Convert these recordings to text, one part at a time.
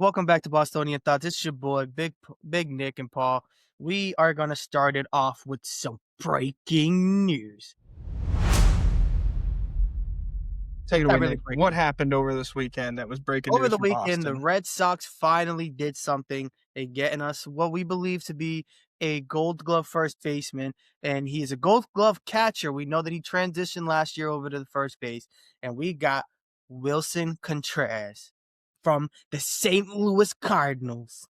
Welcome back to Bostonian Thoughts. It's your boy, Big Nick and Paul. We are going to start it off with some breaking news. Take it Not away, really Nick. breaking. What happened over this weekend that was breaking Over news the from weekend, the Boston? Red Sox finally did something. They getting us what we believe to be a Gold Glove first baseman, and he is a Gold Glove catcher. We know that he transitioned last year over to the first base, and we got Wilson Contreras from the St. Louis Cardinals.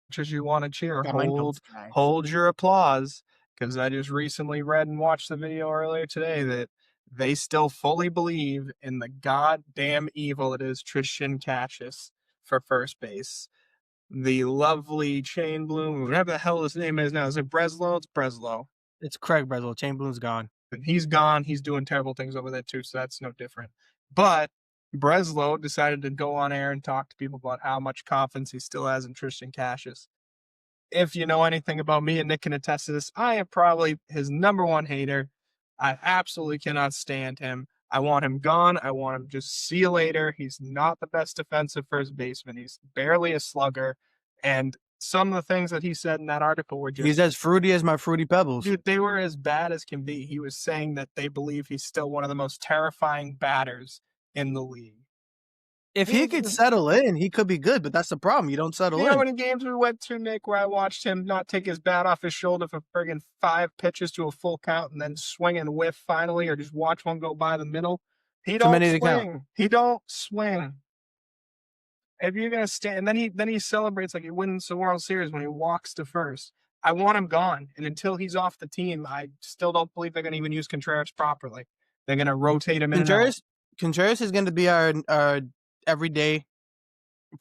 Much as you want to cheer, Got my notes, guys. hold your applause, because I just recently read and watched the video earlier today that they still fully believe in the goddamn evil it is Tristan Cassis for first base. The lovely Chain Bloom, whatever the hell his name is now. Is it Breslow? It's Breslow. It's Craig Breslow. Chain Bloom's gone. He's gone. He's doing terrible things over there too, so that's no different. But Breslow decided to go on air and talk to people about how much confidence he still has in Tristan Cassis. If you know anything about me, and Nick can attest to this, I am probably his number one hater. I absolutely cannot stand him. I want him gone. I want him just see you later. He's not the best defensive first baseman. He's barely a slugger. And some of the things that he said in that article were just... He's as fruity as my Fruity Pebbles. Dude, they were as bad as can be. He was saying that they believe he's still one of the most terrifying batters in the league. If he could settle in, he could be good, but that's the problem. You don't settle You in. know how many games we went to, Nick, where I watched him not take his bat off his shoulder for friggin' 5 pitches to a full count and then swing and whiff finally, or just watch one go by the middle? He Too many don't to count. swing. He don't swing. If you're gonna stand, and then he celebrates like he wins the World Series when he walks to first. I want him gone, and until he's off the team, I still don't believe they're gonna even use Contreras properly. They're gonna rotate him in and out. Contreras is going to be our everyday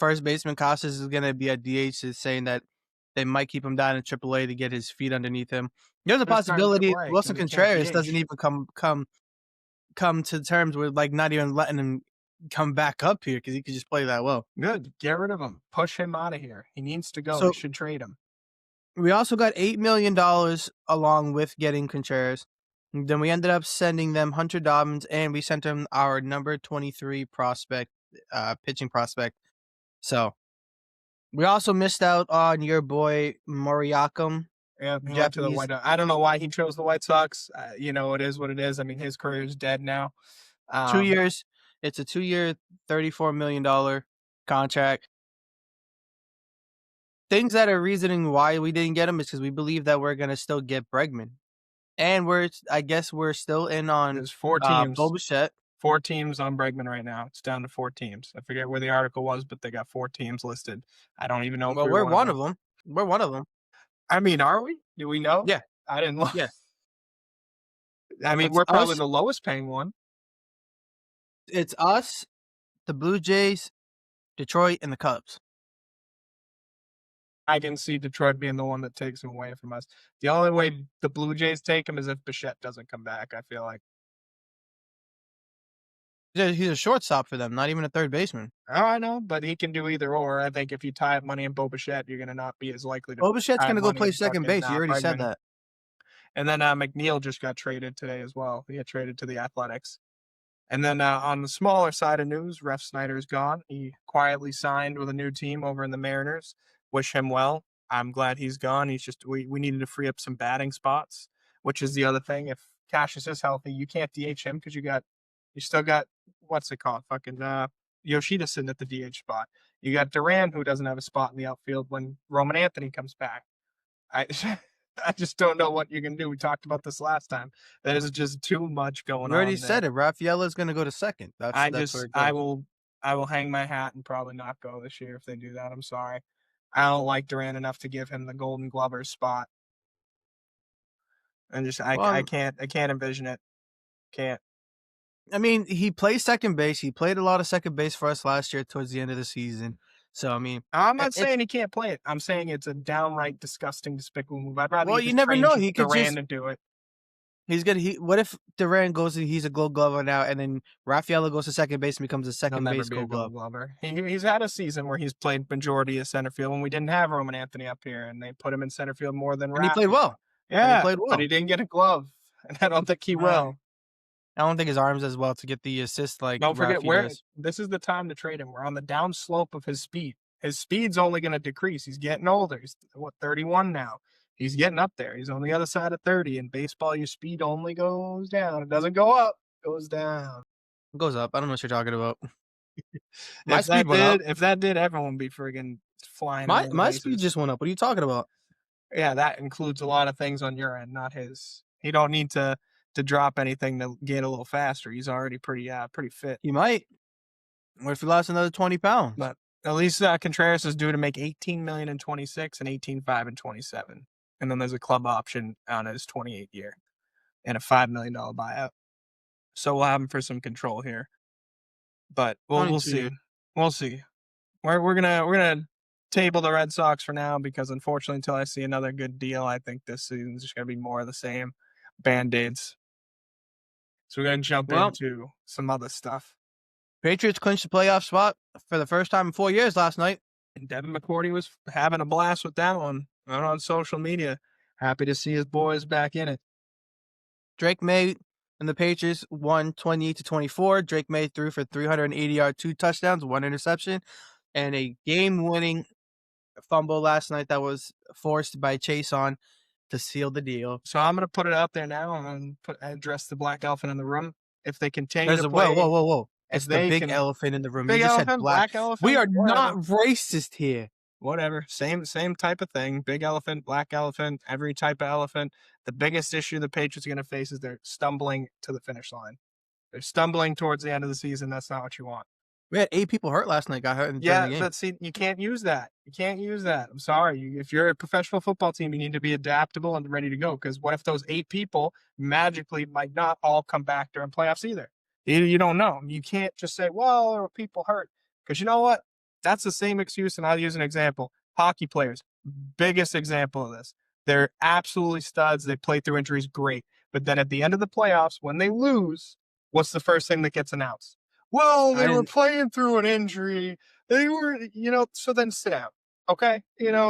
first baseman. Casas is going to be a DH, is saying that they might keep him down in AAA to get his feet underneath him. There's a possibility Wilson Contreras doesn't even come to terms with like not even letting him come back up here because he could just play that well. Good. Get rid of him. Push him out of here. He needs to go. They should trade him. We also got $8 million along with getting Contreras. And then we ended up sending them Hunter Dobbins, and we sent him our number 23 prospect, pitching prospect. So we also missed out on your boy Moriakum. Yeah, he went to the White Sox. I don't know why he chose the White Sox. It is what it is. I mean, his career is dead now. 2 years. It's a 2-year, $34 million contract. Things that are reasoning why we didn't get him is because we believe that we're gonna still get Bregman, and I guess we're still in on. There's 4 teams. Bo Bichette. 4 teams on Bregman right now. It's down to 4 teams. I forget where the article was, but they got 4 teams listed. I don't even know. Well, we're one of them. We're one of them. I mean, are we? Do we know? Yeah, I didn't look. Yeah. I mean, we're probably the lowest paying one. It's us, the Blue Jays, Detroit, and the Cubs. I can see Detroit being the one that takes him away from us. The only way the Blue Jays take him is if Bichette doesn't come back, I feel like. He's a shortstop for them, not even a third baseman. Oh, I know, but he can do either or. I think if you tie up money in Bo Bichette, you're going to not be as likely to. Bo Bichette's going to go play second base. You already said that. And then McNeil just got traded today as well. He got traded to the Athletics. And then on the smaller side of news, Ref Snyder's gone. He quietly signed with a new team over in the Mariners. Wish him well. I'm glad he's gone. He's just we needed to free up some batting spots, which is the other thing. If Cassius is healthy, you can't DH him because you still got what's it called? Fucking Yoshida sitting at the DH spot. You got Duran who doesn't have a spot in the outfield when Roman Anthony comes back. I just don't know what you can do. We talked about this last time. There's just too much going on. You already said it. Rafaela's going to go to second. I will hang my hat and probably not go this year if they do that. I'm sorry. I don't like Durant enough to give him the Golden Glover spot. And just I can't envision it. Can't. I mean, he plays second base. He played a lot of second base for us last year towards the end of the season. So, I mean, I'm not saying he can't play it. I'm saying it's a downright disgusting, despicable move. I'd rather you never know. He could Duran to do it. He's good. What if Duran goes and he's a Gold Glover now, and then Rafaela goes to second base and becomes a second base Gold Glover? He's had a season where he's played majority of center field when we didn't have Roman Anthony up here, and they put him in center field more than Rafa. And he played well. Yeah, but he didn't get a glove, and I don't think he will. I don't think his arm's as well to get the assist like. Don't forget this is the time to trade him. We're on the down slope of his speed, his speed's only going to decrease. He's getting older. He's 31 now. He's getting up there. He's on the other side of 30. In baseball, your speed only goes down. It doesn't go up. It goes down. It goes up. I don't know what you're talking about. My If speed that went up. did, everyone would be friggin' flying My around the my speed bases. just went up. What are you talking about? Yeah, that includes a lot of things on your end, not his. He don't need to drop anything to get a little faster. He's already pretty fit. You might. What if you lost another 20 pounds? But at least Contreras is due to make 18 million in 26 and 18.5 in 27, and then there's a club option on his 28 year and a $5 million buyout. So we'll have him for some control here, but we'll 22 see. years. We'll see. We're gonna table the Red Sox for now because unfortunately, until I see another good deal, I think this season's just gonna be more of the same band-aids. So we're gonna jump Well, into some other stuff. Patriots clinched the playoff spot for the first time in 4 years last night. And Devin McCourty was having a blast with that one out on social media. Happy to see his boys back in it. Drake May and the Patriots won 28-24. Drake May threw for 380-yard, 2 touchdowns, 1 interception, and a game-winning fumble last night that was forced by Chase on to seal the deal. So I'm gonna put it out there now and address the black elephant in the room. If they continue There's to a play, whoa. It's if the they big can, elephant in the room. big You just elephant, said black. black elephant, We are whatever. not racist here. Whatever, same type of thing. Big elephant, black elephant, every type of elephant. The biggest issue the Patriots are going to face is they're stumbling to the finish line. They're stumbling towards the end of the season. That's not what you want. We had 8 people hurt last night. Got hurt in the Yeah, game. but see, you can't use that. You can't use that. I'm sorry. If you're a professional football team, you need to be adaptable and ready to go. Because what if those 8 people magically might not all come back during playoffs either? You don't know. You can't just say, well, there were people hurt. Because you know what? That's the same excuse, and I'll use an example. Hockey players, biggest example of this. They're absolutely studs. They play through injuries, great. But then at the end of the playoffs, when they lose, what's the first thing that gets announced? Well, they were playing through an injury. They were, so then sit down. Okay.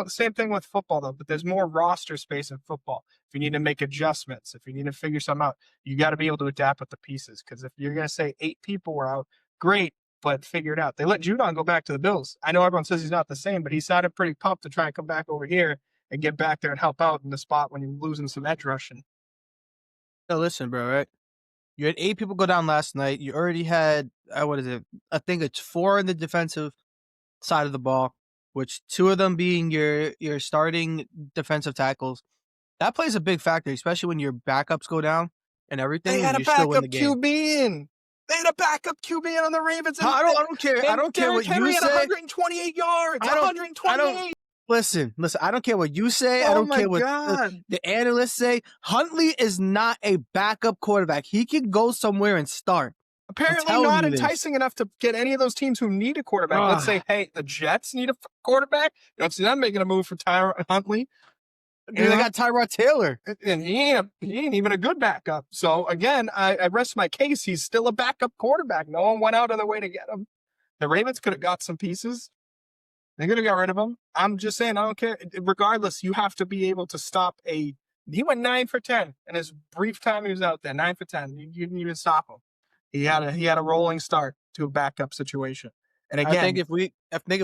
Same thing with football, though, but there's more roster space in football. If you need to make adjustments, if you need to figure something out, you got to be able to adapt with the pieces. Because if you're going to say 8 people were out, great, but figure it out. They let Judon go back to the Bills. I know everyone says he's not the same, but he sounded pretty pumped to try and come back over here and get back there and help out in the spot when you're losing some edge rushing. Now listen, bro, right? You had 8 people go down last night. You already had, what is it? I think it's 4 in the defensive side of the ball, which 2 of them being your starting defensive tackles. That plays a big factor, especially when your backups go down and everything. They had a you still win backup the game. QB in. They had a backup QB in on the Ravens. I don't care. I don't care what Henry you had say. 128 yards. I don't- 128. Listen. I don't care what you say. I Oh don't my care what God. the analysts say. Huntley is not a backup quarterback. He can go somewhere and start. Apparently telling not you this. enticing enough to get any of those teams who need a quarterback. Let's say, hey, the Jets need a quarterback. You don't see them making a move for Huntley. Dude, they got Tyrod Taylor. And he ain't even a good backup. So, again, I rest my case. He's still a backup quarterback. No one went out of their way to get him. The Ravens could have got some pieces. They could have got rid of him. I'm just saying, I don't care. Regardless, you have to be able to stop He went 9 for 10 in his brief time he was out there. 9 for 10. You didn't even stop him. He had a rolling start to a backup situation. And again, I think if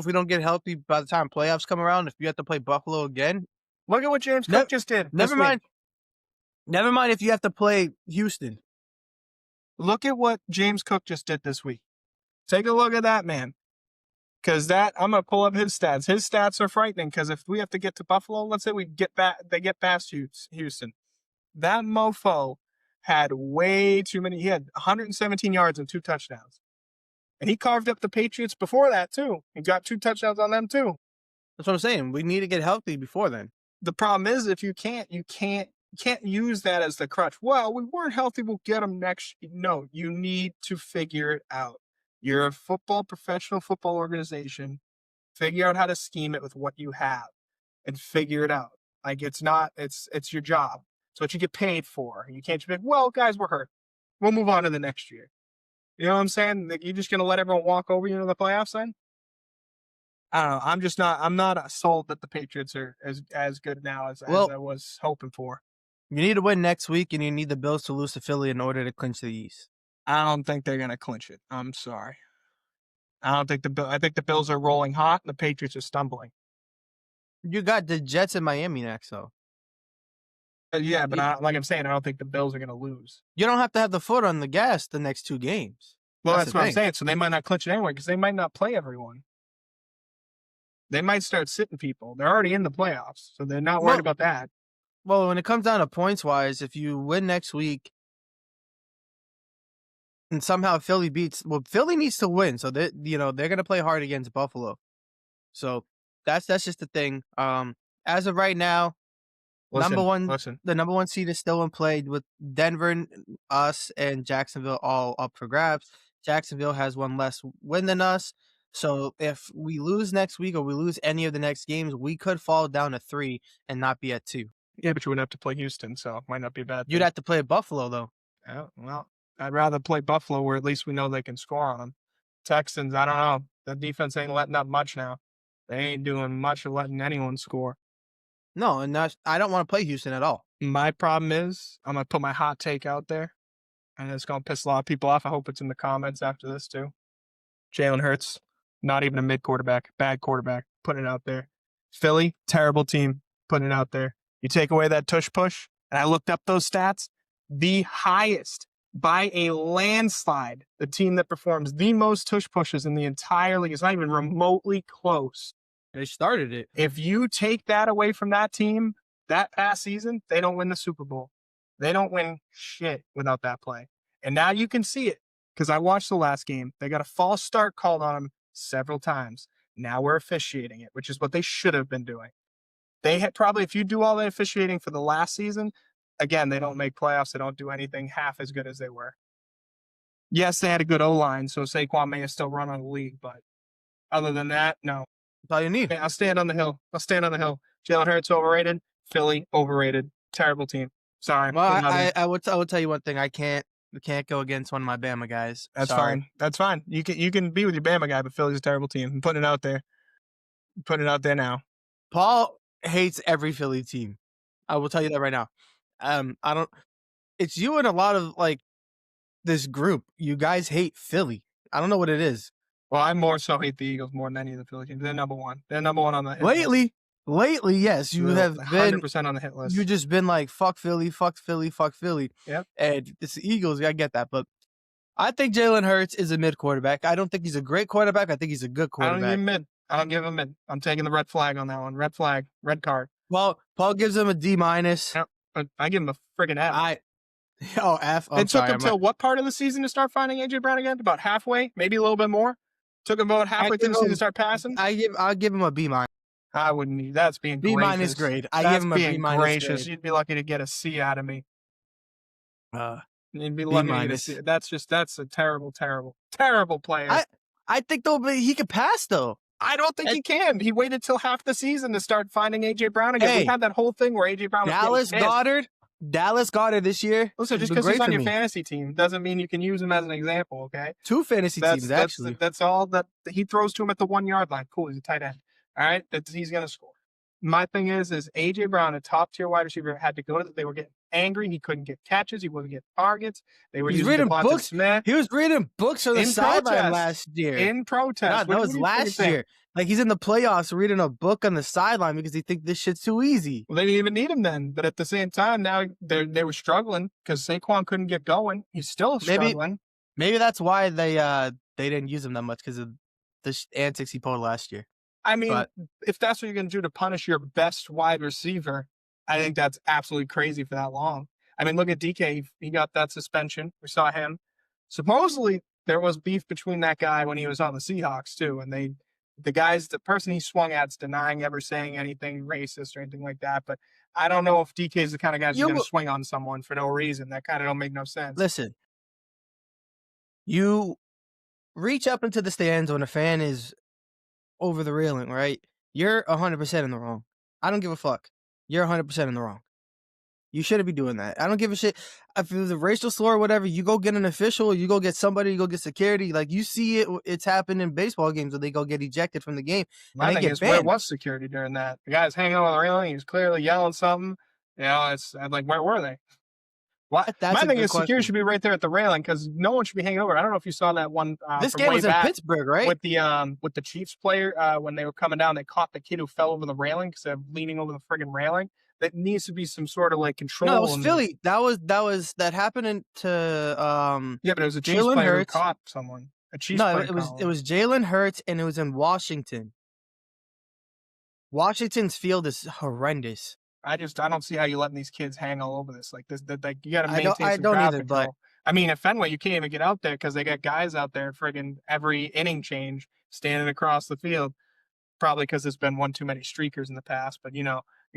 we don't get healthy by the time playoffs come around, if you have to play Buffalo again, look at what James Cook just did. Never mind if you have to play Houston. Look at what James Cook just did this week. Take a look at that, man. Because I'm going to pull up his stats. His stats are frightening because if we have to get to Buffalo, let's say they get past Houston. That mofo had way too many. He had 117 yards and 2 touchdowns. And he carved up the Patriots before that, too. He got 2 touchdowns on them, too. That's what I'm saying. We need to get healthy before then. The problem is if you can't use that as the crutch. Well, we weren't healthy. We'll get them next. No, you need to figure it out. You're a professional football organization. Figure out how to scheme it with what you have and figure it out. Like it's your job. It's what you get paid for. You can't just be like, well, guys, we're hurt. We'll move on to the next year. You know what I'm saying? Like, you're just going to let everyone walk over you in the playoffs then? I don't know. I'm not sold that the Patriots are as good now as I was hoping for. You need to win next week, and you need the Bills to lose to Philly in order to clinch the East. I don't think they're going to clinch it. I'm sorry. I think the Bills are rolling hot and the Patriots are stumbling. You got the Jets in Miami next, though. Yeah, but You like I'm saying, I don't think the Bills are going to lose. you don't have to have the foot on the gas the next 2 games. Well, That's that's the what I'm thing. saying. So they might not clinch it anyway because they might not play everyone. They might start sitting people. They're already in the playoffs, so they're not worried Well about that. well, when it comes down to points-wise, if you win next week and somehow Philly beats Philly needs to win, so they're gonna play hard against Buffalo. So, that's just the thing. As of right now, number Listen, 1 listen. the number 1 seed is still in play with Denver, us, and Jacksonville all up for grabs. Jacksonville has 1 less win than us, so if we lose next week or we lose any of the next games, we could fall down to 3 and not be at 2. Yeah, but you wouldn't have to play Houston, so it might not be a bad You'd thing. have to play Buffalo, though. Yeah, well, I'd rather play Buffalo where at least we know they can score on them. Texans, I don't know. The defense ain't letting up much now. They ain't doing much of letting anyone score. No, and I don't wanna play Houston at all. My problem is I'm gonna put my hot take out there, and it's gonna piss a lot of people off. I hope it's in the comments after this too. Jalen Hurts, not even a mid quarterback, bad quarterback. Putting it out there. Philly, terrible team. Putting it out there. You take away that tush push, and I looked up those stats. The highest by a landslide, the team that performs the most tush pushes in the entire league is not even remotely close. They started it. If you take that away from that team, that past season, they don't win the Super Bowl. They don't win shit without that play. And now you can see it because I watched the last game. They got a false start called on them several times. Now we're officiating it, which is what they should have been doing. They had probably, if you do all the officiating for the last season, again, they don't make playoffs. They don't do anything half as good as they were. Yes, they had a good O-line, so Saquon may have still run on the league, but other than that, no. That's all you need. I'll stand on the hill. Jalen Hurts overrated. Philly overrated. Terrible team. Sorry. Well, I would tell you one thing. I can't go against one of my Bama guys. That's Sorry. fine. That's fine. You can be with your Bama guy, but Philly's a terrible team. I'm putting it out there. Putting it out there now. Paul hates every Philly team. I will tell you that right now. I don't. It's you and a lot of this group. You guys hate Philly. I don't know what it is. Well, I more so hate the Eagles more than any of the Philly teams. They're number one. They're number one on the hit list. Lately, yes, you have been 100% on the hit list. You've just been like fuck Philly, fuck Philly, fuck Philly. Yep. And it's the Eagles. I get that, but I think Jalen Hurts is a mid quarterback. I don't think he's a great quarterback. I think he's a good quarterback. I don't give him mid. I'm taking the red flag on that one. Red flag. Red card. Well, Paul gives him a D-. Yep. I give him a friggin' F. F. It took him till what part of the season to start finding AJ Brown again? About halfway, maybe a little bit more. Took him about halfway through the season to start passing. I'll give him a B-. I wouldn't need. That's being B- gracious. grade. I give him a B- gracious. grade. You'd be lucky to get a C out of me. You'd be B-. lucky to get a C. That's a terrible, terrible, terrible player. I think though, but he could pass though. I don't think he can. He waited till half the season to start finding AJ Brown again. Hey, we had that whole thing where AJ Brown was Dallas Goedert this year. Listen, just because he's on your fantasy team doesn't mean you can use him as an example, okay? 2 fantasy teams, actually. That's all that he throws to him at the 1 yard line. Cool, he's a tight end. All right, he's going to score. My thing is AJ Brown, a top tier wide receiver, had to go to. They were getting angry. He couldn't get catches. He wasn't getting targets. They were using Devonta Smith. He was reading books on the sideline last year. In protest, that was last year. Like he's in the playoffs reading a book on the sideline because he thinks this shit's too easy. Well, they didn't even need him then. But at the same time, now they were struggling because Saquon couldn't get going. He's still struggling. Maybe that's why they didn't use him that much because of the antics he pulled last year. I mean, if that's what you're going to do to punish your best wide receiver, I think that's absolutely crazy for that long. I mean, look at DK. He got that suspension. We saw him. Supposedly, there was beef between that guy when he was on the Seahawks, too. And the person he swung at's denying ever saying anything racist or anything like that. But I don't know if DK is the kind of guy who's going to swing on someone for no reason. That kind of don't make no sense. Listen, you reach up into the stands when a fan is over the railing, right? You're 100% in the wrong. I don't give a fuck. You're 100% in the wrong. You shouldn't be doing that. I don't give a shit. If it was a racial slur or whatever, you go get an official, you go get somebody, you go get security. Like, you see it's happened in baseball games where they go get ejected from the game. My thing is, where was security during that? The guy's hanging on the railing. He was clearly yelling something. You know, I'm like, where were they? Why? That's My a thing good is security question. should be right there at the railing because no one should be hanging over. I don't know if you saw that one This from game way was in back Pittsburgh, right? with the Chiefs player when they were coming down. They caught the kid who fell over the railing because of leaning over the friggin' railing. That needs to be some sort of like No, that control. was Philly. That happened to Yeah, but it was a Chiefs Jalen player who Hurts. caught someone. A Chiefs No, player it was caught it one. was Jalen Hurts, and it was in Washington. Washington's field is horrendous. I don't see how you letting these kids hang all over this. Like this, that like you got to I don't maintain I some don't crowd either, but control. I mean, at Fenway, you can't even get out there because they got guys out there friggin' every inning change standing across the field. Probably because there's been one too many streakers in the past. But you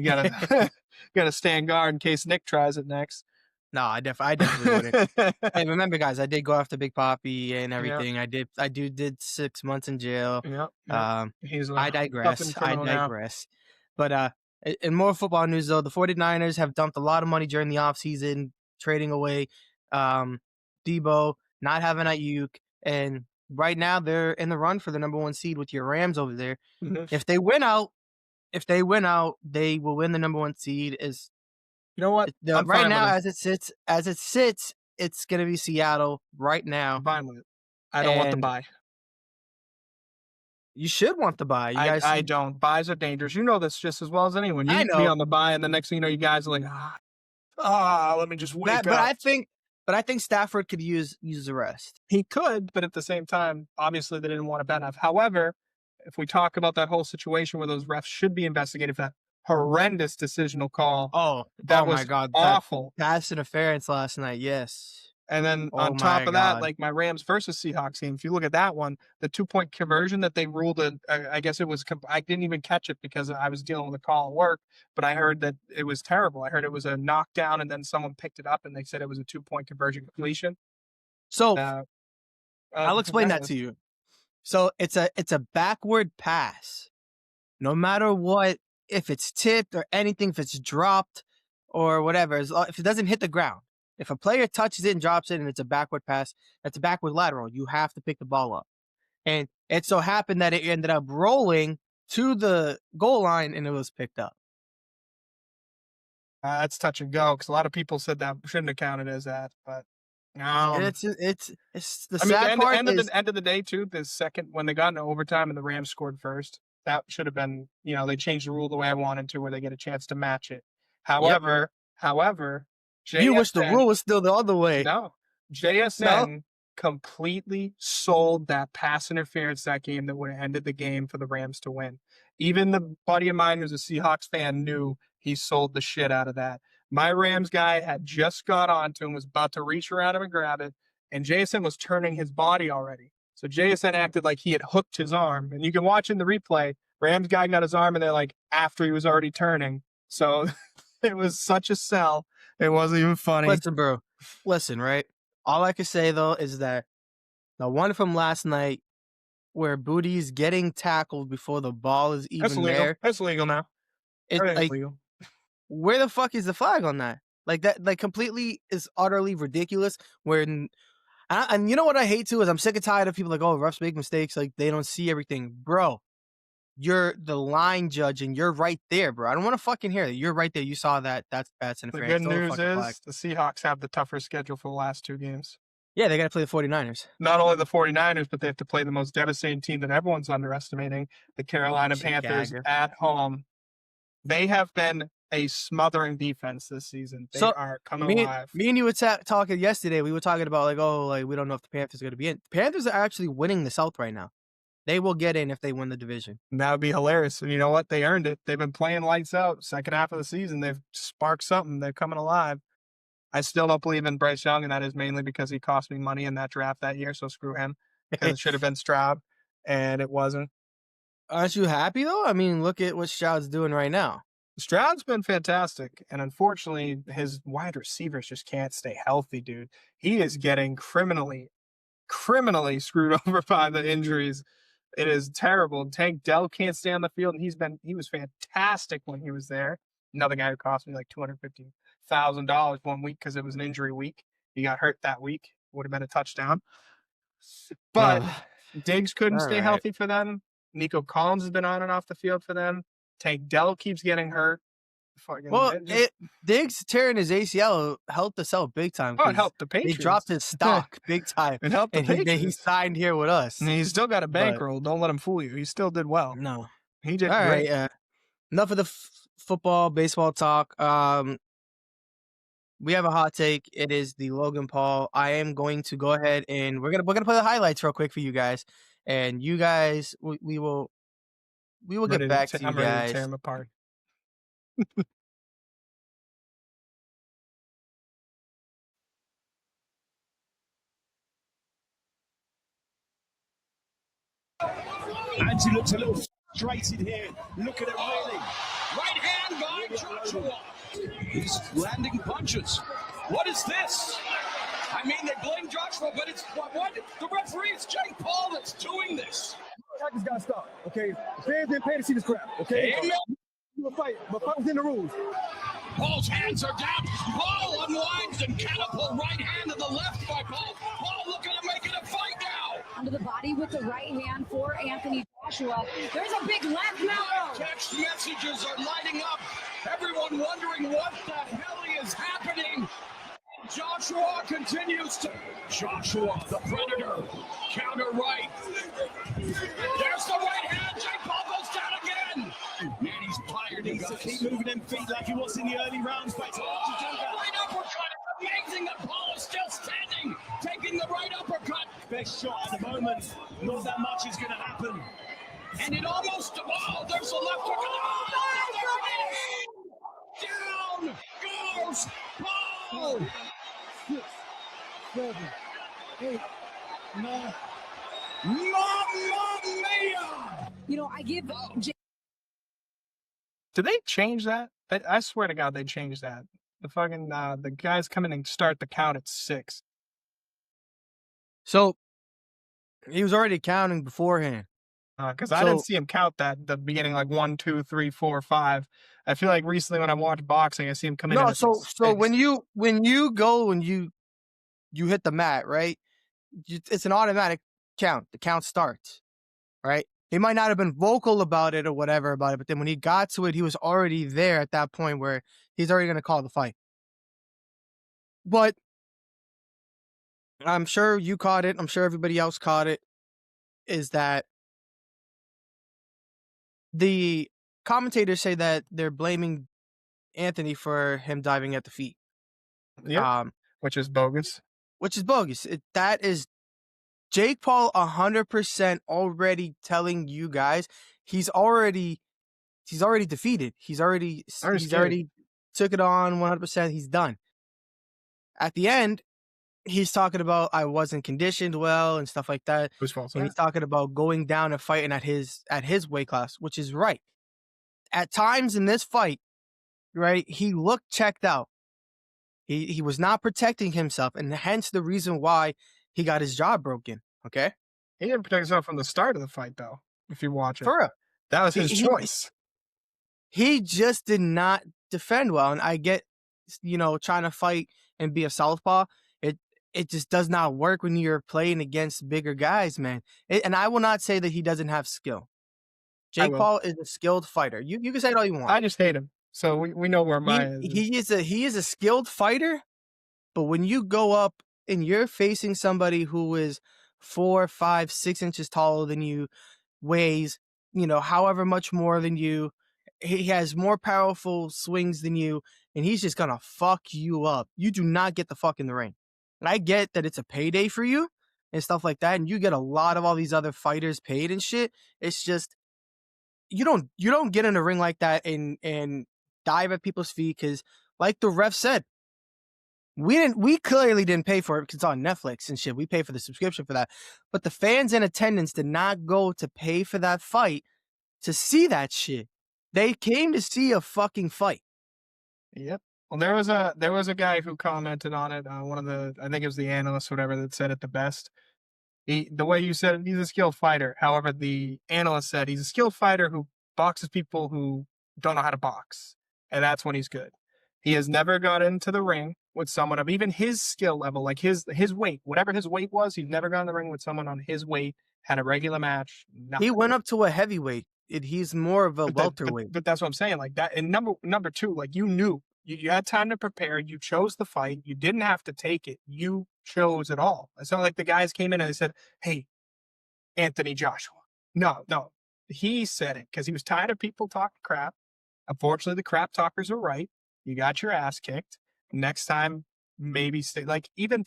gotta you gotta stand guard in case Nick tries it next. no, I definitely wouldn't. Hey, remember, guys, I did go after Big Poppy and Yeah, everything. did 6 months in jail. yeah, yeah. Um, He's I a toughened digress. I criminal now. digress. But in more football news, though, the 49ers have dumped a lot of money during the offseason, trading away um, Debo, not having Ayuk, and right now they're in the run for the number one seed with your Rams over there. Mhm. If they win out, they will win the number one seed. Is You know what? I'm right fine with now it. as it sits, it's gonna be Seattle right I'm now, fine with it. I don't want the and buy. you should want the buy. You guys, I don't. Buys are dangerous. You know this just as well as anyone. You I can be know, on the buy, and the next thing you know, you guys are like, let me just wake but up. I think Stafford could use the rest. He could, but at the same time, obviously they didn't want to bet enough. However, if we talk about that whole situation where those refs should be investigated for that horrendous decisional call, Oh that my was God, that awful. pass interference last night. Yes. And then Oh on top my of that, God. like my Rams versus Seahawks game, if you look at that one, the 2 point conversion that they ruled, I guess it was, I didn't even catch it because I was dealing with a call at work, but I heard that it was terrible. I heard it was a knockdown and then someone picked it up and they said it was a 2 point conversion completion. So Uh, I'll explain that to you. So it's a backward pass. No matter what, if it's tipped or anything, if it's dropped or whatever, if it doesn't hit the ground. If a player touches it and drops it and it's a backward pass, that's a backward lateral. You have to pick the ball up. And it so happened that it ended up rolling to the goal line and it was picked up. That's touch and go because a lot of people said that shouldn't have counted as that, but And um, it's the I mean, the sad part is end of the day too. The second when they got into overtime and the Rams scored first, that should have been they changed the rule the way I wanted to, where they get a chance to match it. yep. However, You wish the JSN rule was still the other way. no No. JSN completely sold that pass interference that game that would have ended the game for the Rams to win. Even the buddy of mine who's a Seahawks fan knew he sold the shit out of that. My Rams guy had just got onto him, was about to reach around him and grab it, and JSN was turning his body already. So JSN acted like he had hooked his arm. And you can watch in the replay, Rams guy got his arm and they're like after he was already turning. So it was such a sell. It wasn't even funny. Listen, bro. Listen, right? All I can say though is that the one from last night where Booty's getting tackled before the ball is That's even illegal. there, That's legal now. it's Everything's like, legal. where the fuck is the flag on that? Like that, like completely is utterly ridiculous. And you know what I hate too is I'm sick and tired of people like, oh, refs make mistakes, like they don't see everything, bro. You're the line judge and you're right there, bro. I don't want to fucking hear that. You're right there. You saw that. That's The interference. good Throw the news fucking flag. is the Seahawks have the tougher schedule for the last 2 games. Yeah, they got to play the 49ers. Not only the 49ers, but they have to play the most devastating team that everyone's underestimating, the Carolina Panthers Chicago. at home. They have been a smothering defense this season. They So are coming alive. me and you were talking yesterday. We were talking about like, oh, like we don't know if the Panthers are going to be in. The Panthers are actually winning the South right now. They will get in if they win the division. And that would be hilarious. And you know what? They earned it. They've been playing lights out. Second half of the season, they've sparked something. They're coming alive. I still don't believe in Bryce Young, and that is mainly because he cost me money in that draft that year. So screw him, because it should have been Stroud, and it wasn't. Aren't you happy though? I mean, look at what Stroud's doing right now. Stroud's been fantastic, and unfortunately, his wide receivers just can't stay healthy, dude. He is getting criminally screwed over by the injuries. It is terrible. Tank Dell can't stay on the field, and he was fantastic when he was there. Another guy who cost me like $250,000 one week because it was an injury week. He got hurt that week. Would have been a touchdown. But Ugh. Diggs couldn't All stay right. healthy for them. Nico Collins has been on and off the field for them. Tank Dell keeps getting hurt. Well, Diggs tearing his ACL helped us out big time. Oh, it helped the Patriots. He dropped his stock big time. It helped the Patriots. He signed here with us. And he's still got a bankroll. Don't let him fool you. He still did well. No. He did All great. right. Enough of the football, baseball talk. We have a hot take. It is the Logan Paul. I am going to go ahead and we're gonna play the highlights real quick for you guys, and you guys we will get back to you I'm guys. ready to tear him apart. And he looks a little frustrated here. Look at it really. Right hand by Joshua. He's landing punches. What is this? I mean, they blame Joshua, but it's what? The referee is Jake Paul that's doing this. Practice got to stop, okay? The fans didn't pay to see this crap, okay? Amen. You a fight, but fight within the rules. Paul's hands are down. Paul unwinds and catapult right hand to the left by Paul. Paul looking to make it a fight now. Under the body with the right hand for Anthony Joshua. There's a big left now. Text messages are lighting up. Everyone wondering what the hell is happening. Joshua continues to. Joshua, the predator. Counter right. There's the right hand. Jake Paul goes down again. Man, he's tired. He needs to keep moving them feet like he was in the early rounds. But right uppercut. It's amazing that Paul is still standing, taking the right uppercut. Best shot at the moment. Not that much is going to happen. And it almost. Oh, there's a left hook. Oh, down goes Paul. 6, 7, 8, 9. Mamma mia! You know, I give Did they change that? I swear to God, they changed that. The fucking the guys come in and start the count at 6. So he was already counting beforehand. Because I didn't see him count that at the beginning, like 1, 2, 3, 4, 5. I feel like recently when I watch boxing, I see him coming in. No, so when you go and you hit the mat, right? It's an automatic count. The count starts, right? He might not have been vocal about it or whatever about it, but then when he got to it, he was already there at that point where he's already going to call the fight. But I'm sure you caught it. I'm sure everybody else caught it. Is that the commentators say that they're blaming Anthony for him diving at the feet. Yeah, which is bogus. Which is bogus. That is Jake Paul 100% already telling you guys he's already defeated. He's already took it on 100%. He's done. At the end, he's talking about I wasn't conditioned well and stuff like that. Whose fault? And he's talking about going down and fighting at his weight class, which is right. At times in this fight, right, he looked checked out. He was not protecting himself, and hence the reason why he got his jaw broken. Okay, he didn't protect himself from the start of the fight, though. If you watch it, for real, that was his choice. He just did not defend well, and I get, trying to fight and be a southpaw. It just does not work when you're playing against bigger guys, man. And I will not say that he doesn't have skill. Jake Paul is a skilled fighter. You can say it all you want. I just hate him. So we know where mine is. He is a skilled fighter, but when you go up and you're facing somebody who is 4, 5, 6 inches taller than you, weighs, however much more than you, he has more powerful swings than you, and he's just gonna fuck you up. You do not get the fuck in the ring. And I get that it's a payday for you and stuff like that, and you get a lot of all these other fighters paid and shit. It's just you don't get in a ring like that and dive at people's feet because, like the ref said, we clearly didn't pay for it because it's on Netflix and shit. We pay for the subscription for that, but the fans in attendance did not go to pay for that fight to see that shit. They came to see a fucking fight. Yep. Well, there was a guy who commented on it. One of the, I think it was the analyst or whatever, that said it the best. The way you said it, he's a skilled fighter. However, the analyst said he's a skilled fighter who boxes people who don't know how to box, and that's when he's good. He has never got into the ring with someone of even his skill level, like his weight, whatever his weight was. He's never gone in the ring with someone on his weight, had a regular match. Nothing. He went up to a heavyweight he's more of a welterweight. But that's what I'm saying. Like that, and number two, like you knew you had time to prepare. You chose the fight. You didn't have to take it. You chose it all. It's not like the guys came in and they said, "Hey, Anthony Joshua." No. He said it because he was tired of people talking crap. Unfortunately, the crap talkers were right. You got your ass kicked. Next time, maybe stay. Like even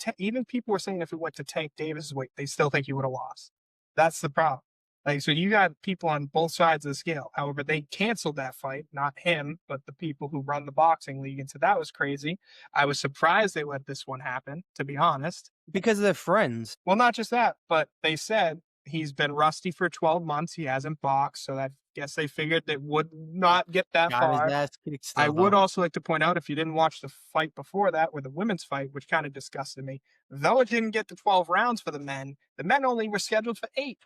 people were saying if it went to Tank Davis's weight, they still think he would have lost. That's the problem. Like so, you got people on both sides of the scale. However, they canceled that fight, not him, but the people who run the boxing league, and so that was crazy. I was surprised they let this one happen, to be honest. Because they're friends. Well, not just that, but they said he's been rusty for 12 months. He hasn't boxed, so I guess they figured they would not get that Got far. his ass kicked still, I would though. also like to point out, if you didn't watch the fight before that, or the women's fight, which kind of disgusted me, though it didn't get to 12 rounds for the men only were scheduled for 8.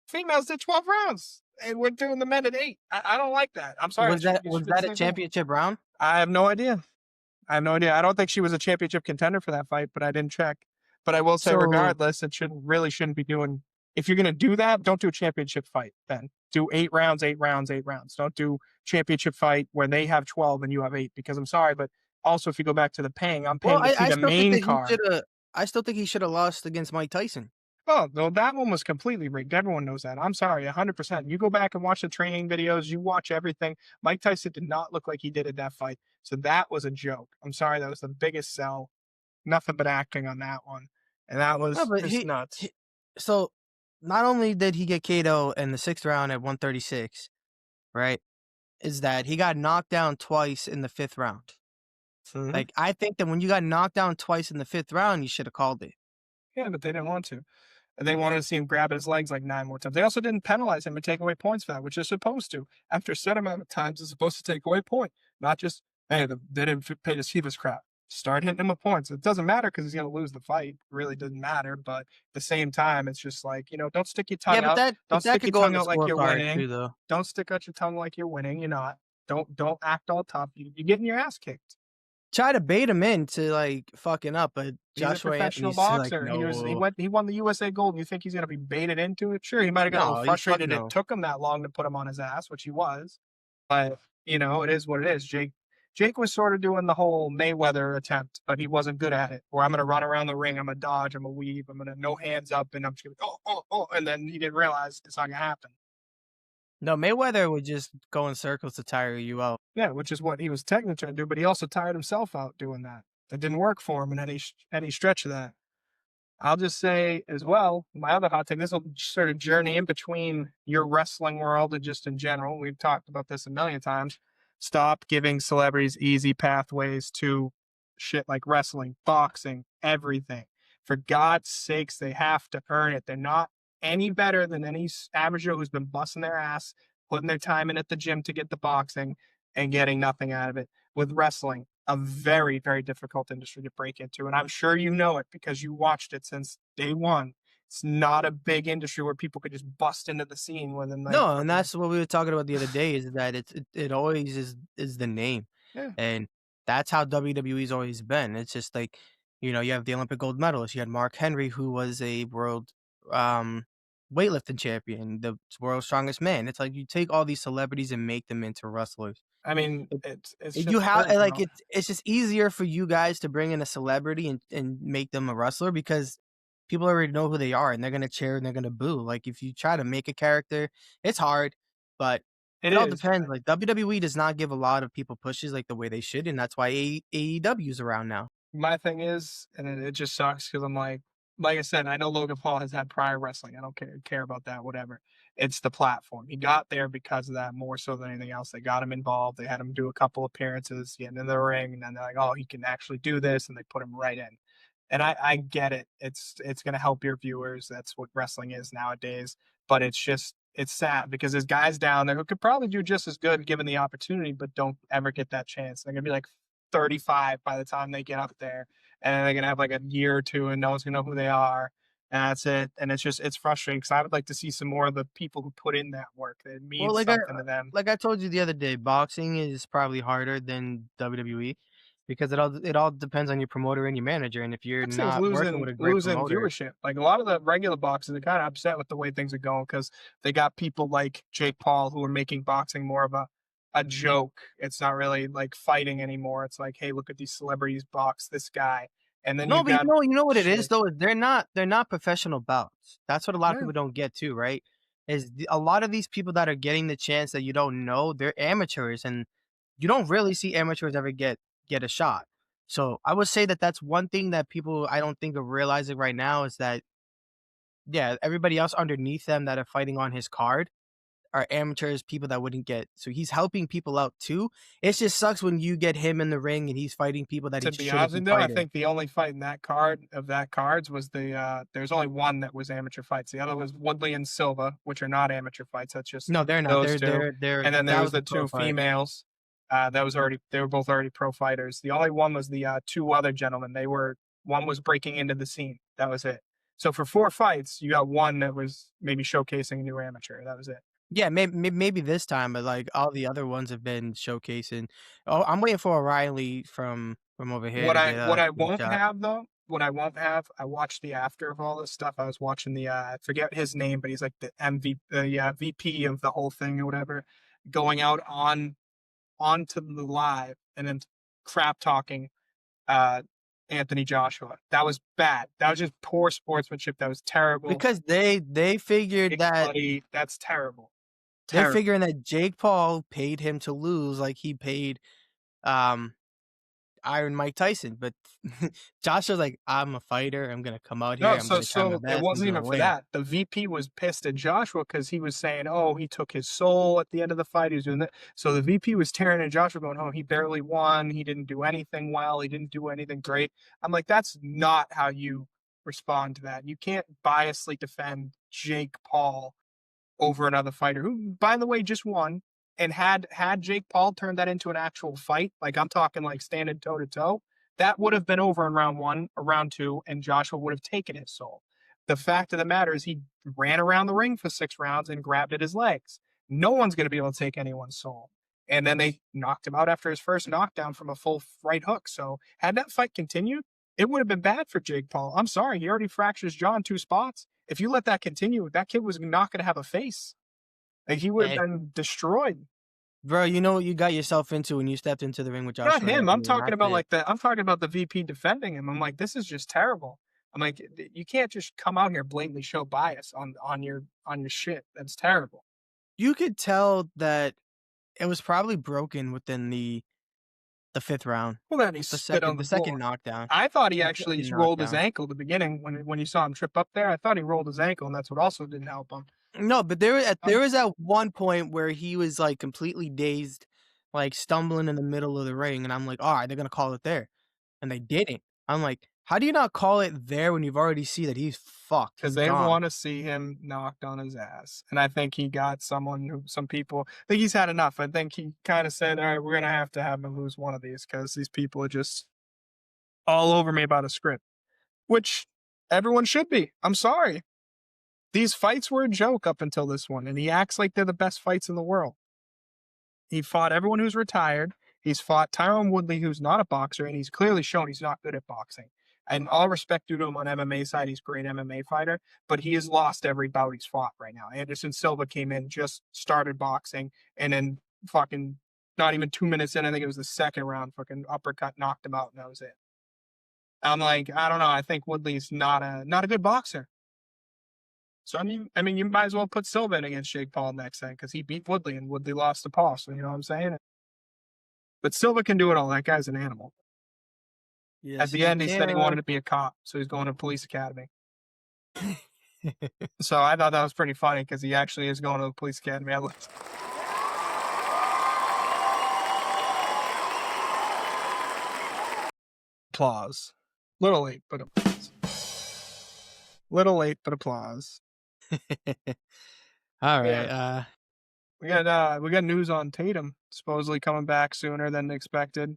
Females did 12 rounds, and we're doing the men at 8. I don't like that. I'm sorry. Was that a championship round? I have no idea. I don't think she was a championship contender for that fight, but I didn't check. But I will say, So- regardless, it shouldn't be doing. If you're going to do that, don't do a championship fight, Ben. Do 8 rounds, 8 rounds, 8 rounds. Don't do championship fight where they have 12 and you have 8, because I'm sorry, but also if you go back to the paying, I'm paying to see the main card. I still think he should have lost against Mike Tyson. Oh, no, that one was completely rigged. Everyone knows that. I'm sorry, 100%. You go back and watch the training videos. You watch everything. Mike Tyson did not look like he did at that fight. So that was a joke. I'm sorry. That was the biggest sell. Nothing but acting on that one. And that was just nuts. So not only did he get KO in the 6th round at 136, right, is that he got knocked down twice in the 5th round. Mhm. Like, I think that when you got knocked down twice in the 5th round, you should have called it. Yeah, but they didn't want to. And they wanted to see him grab his legs like 9 more times. They also didn't penalize him and take away points for that, which they're supposed to. After a set amount of times, it's supposed to take away a point. Not just, hey, they didn't pay to see this crap. Start hitting him with points. It doesn't matter because he's going to lose the fight. It really doesn't matter. But at the same time, it's just like, don't stick your tongue out. Don't stick your tongue out like you're winning. Too, though. Don't stick out your tongue like you're winning. You're not. Don't act all tough. You're getting your ass kicked. Try to bait him into like fucking up, but He's a Joshua professional Anthony's boxer. like, He won the USA Gold. You think he's gonna be baited into it? Sure, he might have got a little frustrated. No. It took him that long to put him on his ass, which he was. But it is what it is. Jake was sort of doing the whole Mayweather attempt, but he wasn't good at it. Where I'm gonna run around the ring, I'm gonna dodge, I'm gonna weave, I'm gonna no hands up, and I'm just gonna and then he didn't realize it's not gonna happen. No, Mayweather would just go in circles to tire you out. Yeah, which is what he was technically trying to do, but he also tired himself out doing that. That didn't work for him in any stretch of that. I'll just say as well, my other hot take, this will sort of journey in between your wrestling world and just in general. We've talked about this a million times. Stop giving celebrities easy pathways to shit like wrestling, boxing, everything. For God's sakes, they have to earn it. They're not any better than any average Joe who's been busting their ass, putting their time in at the gym to get the boxing and getting nothing out of it. With wrestling, a very, very difficult industry to break into. And I'm sure you know it because you watched it since day one. It's not a big industry where people could just bust into the scene within like No, and that's what we were talking about the other day, is that it always is the name. Yeah. And that's how WWE's always been. It's just like, you have the Olympic gold medalist. You had Mark Henry, who was a world weightlifting champion, the world's strongest man. It's like you take all these celebrities and make them into wrestlers. I mean, it's You have like it's just easier for you guys to bring in a celebrity and make them a wrestler because people already know who they are and they're gonna cheer and they're gonna boo. Like if you try to make a character, it's hard, but it all depends. Like WWE does not give a lot of people pushes like the way they should, and that's why AEW is around now. My thing is, and it just sucks because I'm like I said, I know Logan Paul has had prior wrestling. I don't care about that, whatever. It's the platform. He got there because of that more so than anything else. They got him involved. They had him do a couple appearances, get in the ring, and then they're like, oh, he can actually do this, and they put him right in. And I get it. It's going to help your viewers. That's what wrestling is nowadays. But it's sad because there's guys down there who could probably do just as good given the opportunity, but don't ever get that chance. They're going to be like 35 by the time they get up there. And then they're going to have like a year or two and no one's going to know who they are. And that's it. And it's frustrating because I would like to see some more of the people who put in that work. That means something to them. Like I told you the other day, boxing is probably harder than WWE. because it all depends on your promoter and your manager. And if you're That thing's not working with a great losing promoter, viewership. Like a lot of the regular boxers are kind of upset with the way things are going because they got people like Jake Paul who are making boxing more of a joke. It's not really like fighting anymore. It's like, hey, look at these celebrities box this guy, and then no, you but got you know what it is shit. though. Is they're not professional bouts. That's what a lot of Yeah. people don't get too, right? A lot of these people that are getting the chance that you don't know, they're amateurs, and you don't really see amateurs ever get a shot. So I would say that that's one thing that people I don't think are realizing right now is that yeah, everybody else underneath them that are fighting on his card are amateurs, people that wouldn't get. So he's helping people out too. It just sucks when you get him in the ring and he's fighting people that he To be shouldn't honest be with you, I fighting. think the only fight in that cards was the there's only one that was amateur fights. The other was Woodley and Silva, which are not amateur fights. That's just No, they're not. those They're two. they're And then there that was was a the pro two fight. females. They were both already pro fighters. The only one was the two other gentlemen. One was breaking into the scene. That was it. So for 4 fights, you got one that was maybe showcasing a new amateur. That was it. Yeah, maybe this time, but like all the other ones have been showcasing. Oh, I'm waiting for O'Reilly from over here to What I get a won't shot. have though, what I won't have, I watched the after of all this stuff. I was watching the I forget his name, but he's like the MVP, the VP of the whole thing or whatever, going out onto the live and then crap talking uh Anthony Joshua. That was bad. That was just poor sportsmanship. That was terrible. Because they figured Big that buddy, that's terrible. they're Terrible. figuring that Jake Paul paid him to lose like he paid um Iron Mike Tyson, but Josh was like, "I'm a fighter. I'm gonna come out here. No, I'm gonna try my it best. I'm wasn't gonna even for win." that. The VP was pissed at Joshua because he was saying, "Oh, he took his soul at the end of the fight. He was doing that." So the VP was tearing at Joshua, going, "Oh, he barely won. He didn't do anything well. He didn't do anything great." I'm like, that's not how you respond to that. You can't biasly defend Jake Paul over another fighter who, by the way, just won. And had Jake Paul turned that into an actual fight, like I'm talking like standing toe to toe, that would have been over in round 1 or round 2, and Joshua would have taken his soul. The fact of the matter is he ran around the ring for 6 rounds and grabbed at his legs. No one's going to be able to take anyone's soul. And then they knocked him out after his first knockdown from a full right hook. So had that fight continued, it would have been bad for Jake Paul. I'm sorry, he already fractured his jaw in 2 spots. If you let that continue, that kid was not going to have a face. Like he would have Hey, been destroyed. bro, you know what you got yourself into when you stepped into the ring with Not Joshua him. I'm Anthony, and talking that's about it. I'm talking about the VP defending him. I'm like, this is just terrible. I'm like, you can't just come out here blatantly show bias on your shit. That's terrible. You could tell that it was probably broken within the 5th round, Well, then he the spit on second the the second floor. knockdown. I thought he The actually second rolled his knockdown. ankle at the beginning when you saw him trip up there. I thought he rolled his ankle, and that's what also didn't help him. No, but there Um, was at one point where he was like completely dazed, like stumbling in the middle of the ring, and I'm like, all right, they're gonna call it there, and they didn't. I'm like, how do you not call it there when you've already see that he's fucked, because he's they gone? want to see him knocked on his ass. And I think he got some people, I think he's had enough. I think he kind of said, all right, we're going to have him lose one of these because these people are just all over me about a script, which everyone should be. I'm sorry. These fights were a joke up until this one, and he acts like they're the best fights in the world. He fought everyone who's retired. He's fought Tyron Woodley, who's not a boxer, and he's clearly shown he's not good at boxing. And all respect due to him on MMA side, he's a great MMA fighter, but he has lost every bout he's fought right now. Anderson Silva came in, just started boxing, and then fucking not even 2 minutes in, I think it was the second round, fucking uppercut knocked him out, and that was it. I'm like, I don't know. I think Woodley's not a good boxer. So I mean, you might as well put Silva in against Jake Paul next time because he beat Woodley and Woodley lost to Paul. So you know what I'm saying? But Silva can do it all. That guy's an animal. Yes, At the he end, he said he can. wanted to be a cop, so he's going to police academy. So I thought that was pretty funny because he actually is going to the police academy. Applause. Little late, but applause. Little late, but applause. All right. Yeah. We got news on Tatum supposedly coming back sooner than expected.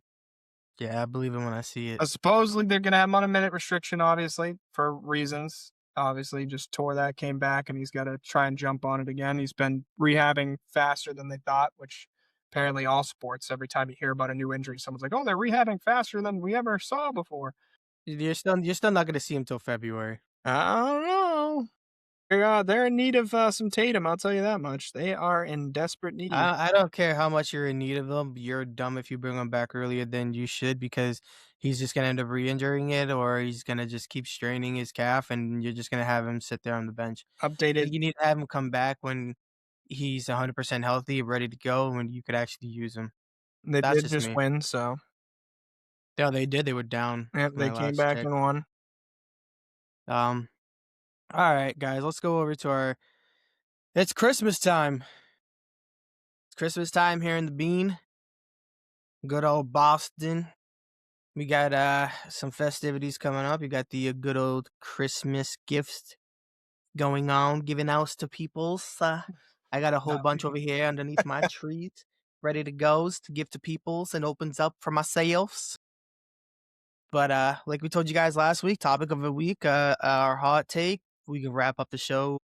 Yeah, I believe it when I see it. Supposedly they're gonna have him on a minute restriction, obviously for reasons. Obviously, just tore that, came back, and he's got to try and jump on it again. He's been rehabbing faster than they thought, which apparently all sports, every time you hear about a new injury, someone's like, "Oh, they're rehabbing faster than we ever saw before." You're still not gonna see him till February. I don't know. They're in need of some Tatum. I'll tell you that much. They are in desperate need. I don't care how much you're in need of him. You're dumb if you bring him back earlier than you should because he's just gonna end up re-injuring it, or he's gonna just keep straining his calf, and you're just gonna have him sit there on the bench. Updated. You need to have him come back when he's 100% healthy, ready to go, when you could actually use him. They That's did just just me. win, so Yeah, they did. They were down. yep, When I they came last back checked. and won. Um. All right, guys, let's go over to our. It's Christmas time. It's Christmas time here in the Bean. Good old Boston. We got some festivities coming up. You got the good old Christmas gifts going on, giving out to peoples. I got a whole Not bunch me. over here underneath my trees, ready to go to give to peoples and opens up for myself. But like we told you guys last week, topic of the week, our hot take. We can wrap up the show.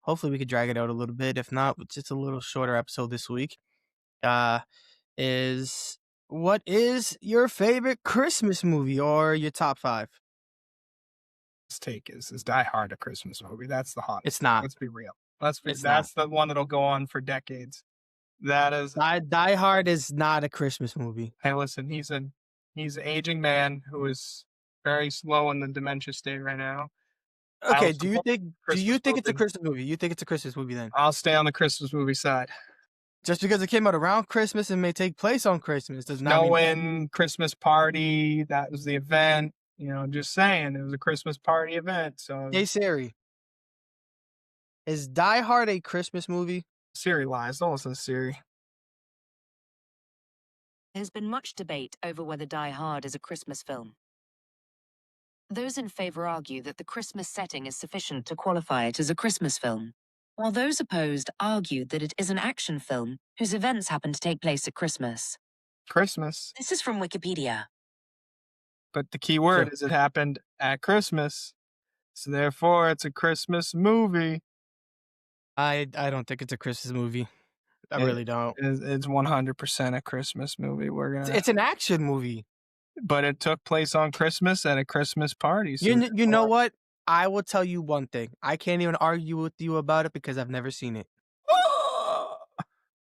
Hopefully, we could drag it out a little bit. If not, just a little shorter episode this week. Is what is your favorite Christmas movie or your top 5? This take is Die Hard a Christmas movie? That's the hot. It's not. Let's be real. It's That's the one that'll go on for decades. That is. Die Hard is not a Christmas movie. Hey, listen, he's an aging man who is very slow in the dementia state right now. Okay, also do you love think Christmas it's a movie. Christmas movie? You think it's a Christmas movie then? I'll stay on the Christmas movie side. Just because it came out around Christmas and may take place on Christmas does not No mean Christmas party. That was the event. Just saying, it was a Christmas party event. So Hey Siri, is Die Hard a Christmas movie? Siri lies. Don't listen to Siri. There's been much debate over whether Die Hard is a Christmas film. Those in favor argue that the Christmas setting is sufficient to qualify it as a Christmas film, while those opposed argue that it is an action film whose events happen to take place at Christmas. Christmas. This is from Wikipedia. But the key word Sure. is it happened at Christmas. So therefore, it's a Christmas movie. I don't think it's a Christmas movie. I It- really don't. It's 100% a Christmas movie. It's an action movie. But it took place on Christmas at a Christmas party. So You know what? I will tell you one thing. I can't even argue with you about it because I've never seen it.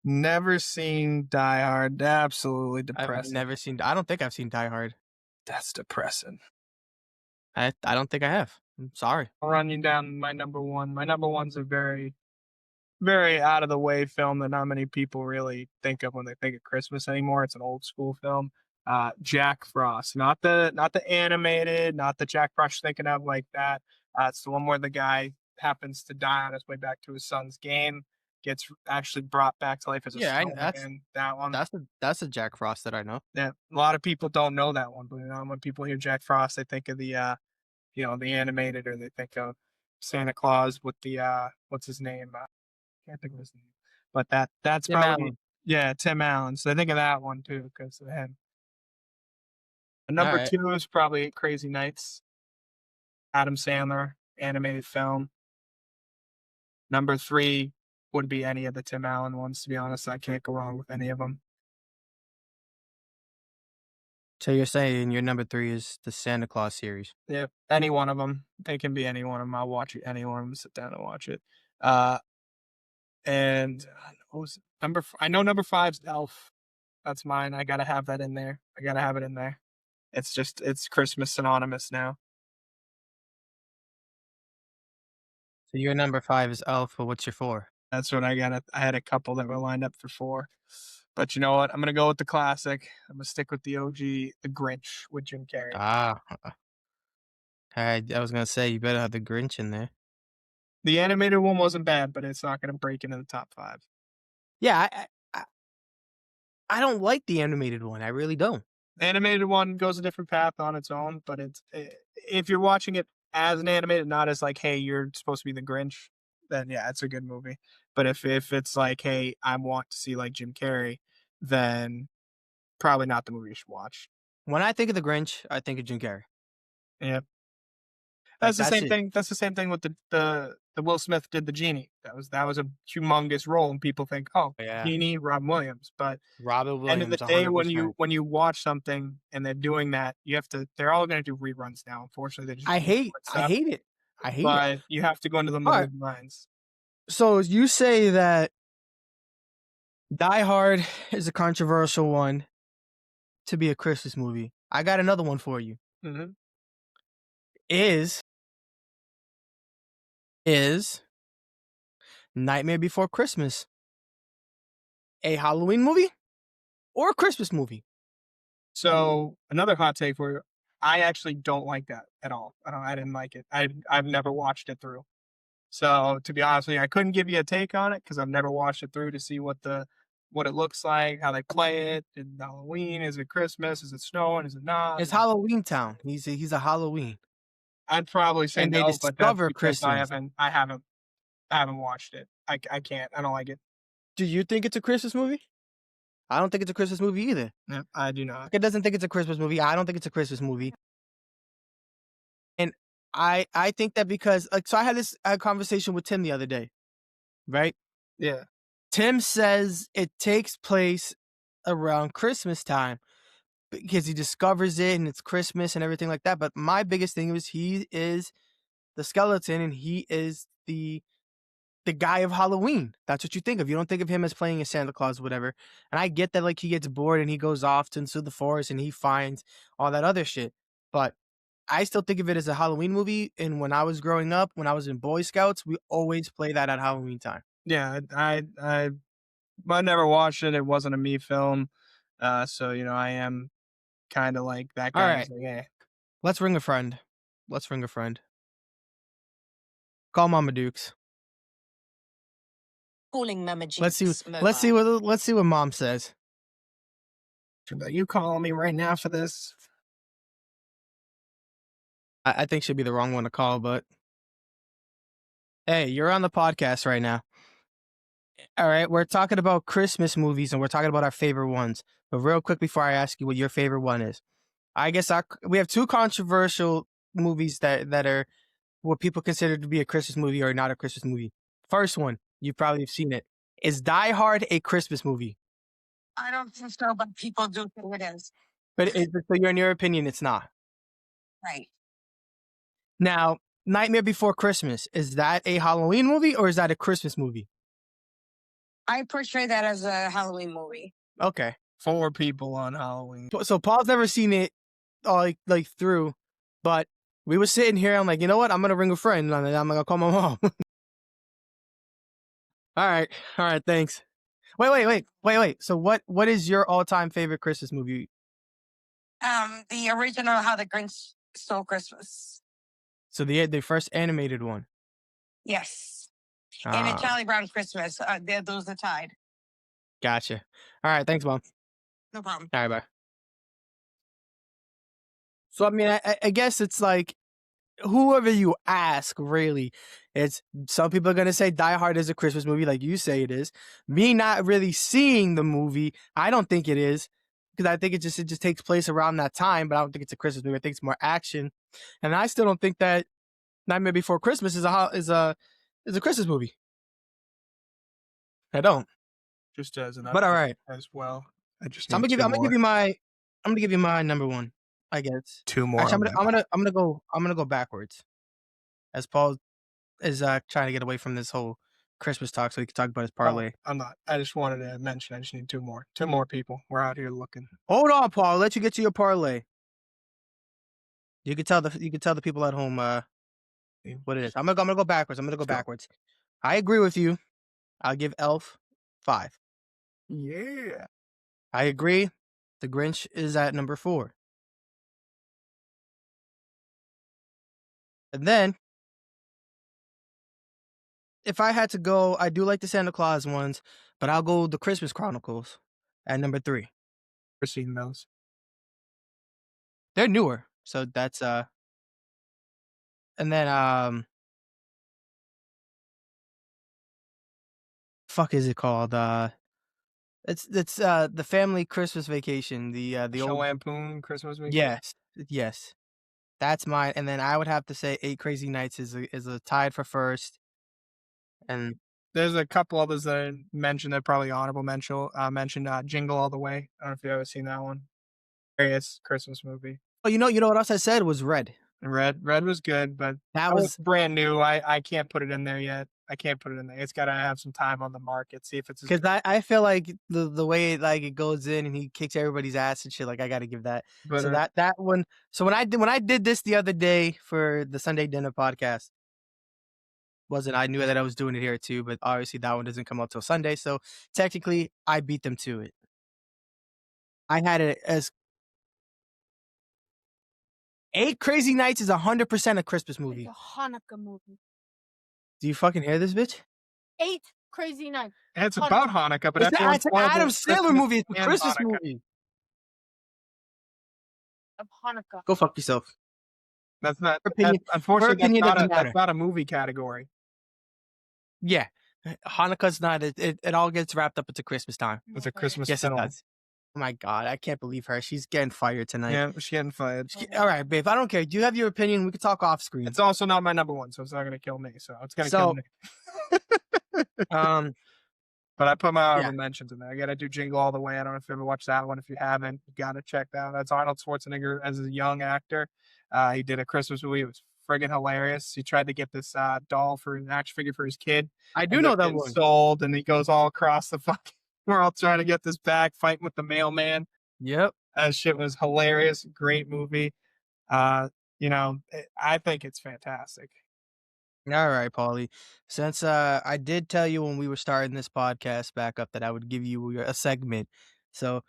Never seen Die Hard. Absolutely I've depressing. never seen. I don't think I've seen Die Hard. That's depressing. I don't think I have. I'm sorry. I'll run you down my number one. My number one's a very, very out of the way film that not many people really think of when they think of Christmas anymore. It's an old school film. Jack Frost, not the animated, not the Jack Frost you're thinking of like that. It's the one where the guy happens to die on his way back to his son's game, gets actually brought back to life as a snowman. That one. That's a Jack Frost that I know. Yeah, a lot of people don't know that one, but when people hear Jack Frost, they think of the the animated, or they think of Santa Claus with the what's his name? Can't think of his name, but that's Tim probably Allen. Tim Allen. So I think of that one too because of him. Number Alright. 2 is probably Crazy Nights. Adam Sandler animated film. Number 3 would be any of the Tim Allen ones. To be honest, I can't go wrong with any of them. So you're saying your number 3 is the Santa Claus series? Yeah, any one of them. It can be any one of them. I'll watch it. Any one of them. Sit down and watch it. And what was it? I know number 5's Elf. That's mine. I gotta have that in there. I gotta have it in there. It's Christmas synonymous now. So your number 5 is Elf, but what's your 4? That's what I got. I had a couple that were lined up for 4. But you know what? I'm gonna go with the classic. I'm gonna stick with the OG, The Grinch with Jim Carrey. I was gonna say you better have the Grinch in there. The animated one wasn't bad, but it's not gonna break into the top 5. Yeah, I don't like the animated one. I really don't. The animated one goes a different path on its own, but if you're watching it as an animated, not as like, hey, you're supposed to be the Grinch, then yeah, it's a good movie. But if it's like, hey, I want to see like Jim Carrey, then probably not the movie you should watch. When I think of the Grinch, I think of Jim Carrey. Yeah. That's the that's same it. thing. That's the same thing with the the Will Smith did the genie. That was a humongous role, and people think, oh, Yeah. genie, Robin Williams. But Robin end of the Williams, day, 100%. when you watch something and they're doing that, you have to. They're all going to do reruns now. Unfortunately, they just I do hate stuff, it. I hate it. but you have to go into the All right. movie minds. So you say that Die Hard is a controversial one to be a Christmas movie. I got another one for you. Mm-hmm. Is Nightmare Before Christmas a Halloween movie or a Christmas movie? So another hot take for you. I actually don't like that at all. I didn't like it. I've never watched it through. So to be honest with you, I couldn't give you a take on it because I've never watched it through to see what it looks like, how they play it. Is it Halloween? Is it Christmas? Is it snowing? Is it not? It's Halloween Town. He's a Halloween. I'd probably say And they no, but that's discover because Christmas. I haven't watched it. I can't. I don't like it. Do you think it's a Christmas movie? I don't think it's a Christmas movie either. No, I do not. It doesn't think it's a Christmas movie. I don't think it's a Christmas movie. And I think that because so I had a conversation with Tim the other day, right? Yeah. Tim says it takes place around Christmas time because he discovers it and it's Christmas and everything like that. But my biggest thing was he is the skeleton and he is the guy of Halloween. That's what you think of. You don't think of him as playing a Santa Claus, whatever. And I get that like he gets bored and he goes off into the forest and he finds all that other shit. But I still think of it as a Halloween movie. And when I was growing up, when I was in Boy Scouts, we always play that at Halloween time. Yeah, I never watched it. It wasn't a me film. So I am kind of like that guy. All right. Like, eh. Let's ring a friend. Call Mama Dukes. Calling Mama Dukes. Let's see what Mom says. Are you calling me right now for this? I think she'll be the wrong one to call, but hey, you're on the podcast right now. All right, we're talking about Christmas movies and we're talking about our favorite ones. But real quick before I ask you what your favorite one is, I guess we have two controversial movies that are what people consider to be a Christmas movie or not a Christmas movie. First one, you probably have seen it. Is Die Hard a Christmas movie? I don't think so, but people do think it is. But so in your opinion, it's not. Right. Now, Nightmare Before Christmas, is that a Halloween movie or is that a Christmas movie? I portray that as a Halloween movie. Okay. 4 people on Halloween. So Paul's never seen it like through, but we were sitting here. I'm like, you know what? I'm going to ring a friend and I'm going to call my mom. All right. Thanks. Wait. So what is your all-time favorite Christmas movie? The original How the Grinch Stole Christmas. So the first animated one. Yes. And a Ah, Charlie Brown Christmas. Those are tied. gotcha. All right. Thanks, Mom. No problem. All right, bye. So, I mean, I guess it's like whoever you ask, really, it's some people are going to say Die Hard is a Christmas movie like you say it is. Me not really seeing the movie, I don't think it is because I think it just takes place around that time, but I don't think it's a Christmas movie. I think it's more action. And I still don't think that Nightmare Before Christmas is a Christmas movie. I don't. Just as an But all right. as well. I just I'm need gonna two more. I'm gonna give you my number one, I guess. 2 more. Actually, I'm gonna go backwards. As Paul is trying to get away from this whole Christmas talk, so he can talk about his parlay. I'm not. I just wanted to mention. I just need 2 more. 2 more people. We're out here looking. Hold on, Paul. I'll let you get to your parlay. You can tell the people at home what it is. I'm gonna go backwards. Backwards. I agree with you. I'll give Elf 5. Yeah. I agree. The Grinch is at number 4. And then, if I had to go, I do like the Santa Claus ones, but I'll go the Christmas Chronicles at number 3. Never seen those. They're newer, so that's and then fuck is it called? It's the family Christmas vacation. The old Lampoon Christmas Vacation. yes, that's mine. And then I would have to say 8 Crazy Nights is a tied for first. And there's a couple others that I mentioned that probably honorable mentioned Jingle All the Way. I don't know if you've ever seen that one. Hilarious Christmas movie. oh, you know what else I said was Red. Red was good, but That that was was brand new. I can't put it in there yet. I can't put it in there. It's got to have some time on the market. See if it's as because good. I feel like the way like it goes in and he kicks everybody's ass and shit. Like I got to give that. But So that one. So when I did this the other day for the Sunday Dinner podcast, I knew that I was doing it here too, but obviously that one doesn't come out till Sunday. So technically, I beat them to it. I had it as 8 Crazy Nights is 100% a Christmas movie. It's a Hanukkah movie. Do you fucking hear this, bitch? 8 Crazy Nights. it's about Hanukkah, but It's everyone's an spoiled Adam with Sandler Christmas movie. It's a and Christmas Hanukkah. movie. Of Hanukkah. Go fuck yourself. That's not. opinion- Unfortunately, opinion doesn't matter. that's not a movie category. Yeah. Hanukkah's not. It all gets wrapped up into Christmas time. It's a Christmas Yes, film. it does. Oh my God, I can't believe her. She's getting fired tonight. Yeah, she's getting fired. All right, babe. I don't care. Do you have your opinion? We can talk off screen. It's also not my number one, so it's not gonna kill me. So it's gonna So- kill me. But I put my honorable Yeah. mentions in there. I gotta do Jingle All the Way. I don't know if you ever watched that one. If you haven't, you gotta check that out. That's Arnold Schwarzenegger as a young actor. He did a Christmas movie. It was friggin' hilarious. He tried to get this doll for an action figure for his kid. I do and know they're that getting one. sold, and he goes all across the fucking world trying to get this back, fighting with the mailman. Yep. That shit was hilarious. Great movie. I think it's fantastic. All right, Paulie. Since I did tell you when we were starting this podcast back up that I would give you a segment. So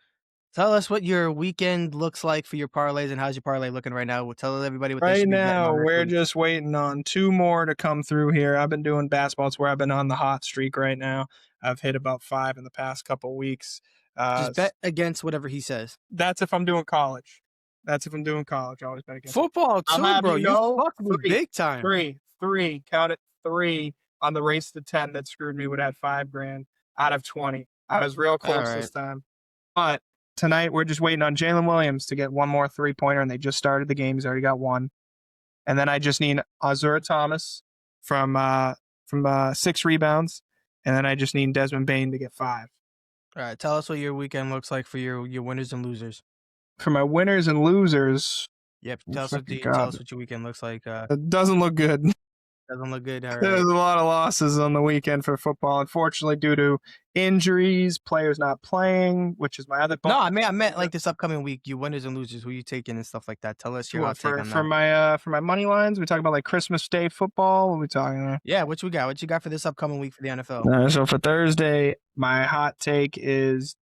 tell us what your weekend looks like for your parlays and how's your parlay looking right now. We'll tell everybody what they Right should be betting now, on this we're week. just waiting on 2 more to come through here. I've been doing basketball. It's where I've been on the hot streak right now. I've hit about 5 in the past couple weeks. Just bet against whatever he says. That's if I'm doing college. I always bet against Football I'm too, having bro. you You know, fucked me 3, big time. 3, count it, 3 on the race to 10 that screwed me with that $5,000 out of 20. I was real close this time. But tonight we're just waiting on Jalen Williams to get one more 3-pointer, and they just started the game. He's already got 1. And then I just need Azura Thomas from 6 rebounds, and then I just need Desmond Bain to get 5. All right, tell us what your weekend looks like for your winners and losers. For my winners and losers, Yep, Oh, tell us fucking tell God. us what your weekend looks like. it doesn't look good. Doesn't look good. All There's right. a lot of losses on the weekend for football, unfortunately, due to injuries, players not playing, which is my other. No, I meant like this upcoming week. Your winners and losers, who you taking and stuff like that. Tell us your hot take on for that. my money lines. We talking about like Christmas Day football. What are we talking about? Yeah, what you got? What you got for this upcoming week for the NFL? So for Thursday, my hot take is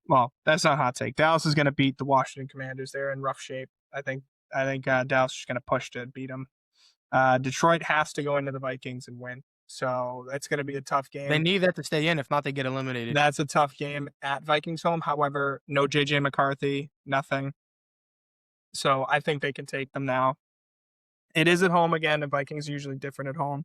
that's not a hot take. Dallas is going to beat the Washington Commanders. They're in rough shape. I think Dallas is going to push to beat them. Detroit has to go into the Vikings and win. So that's going to be a tough game. They need that to stay in. If not, they get eliminated. That's a tough game at Vikings home. However, no J.J. McCarthy, nothing. So I think they can take them now. It is at home again, and Vikings are usually different at home.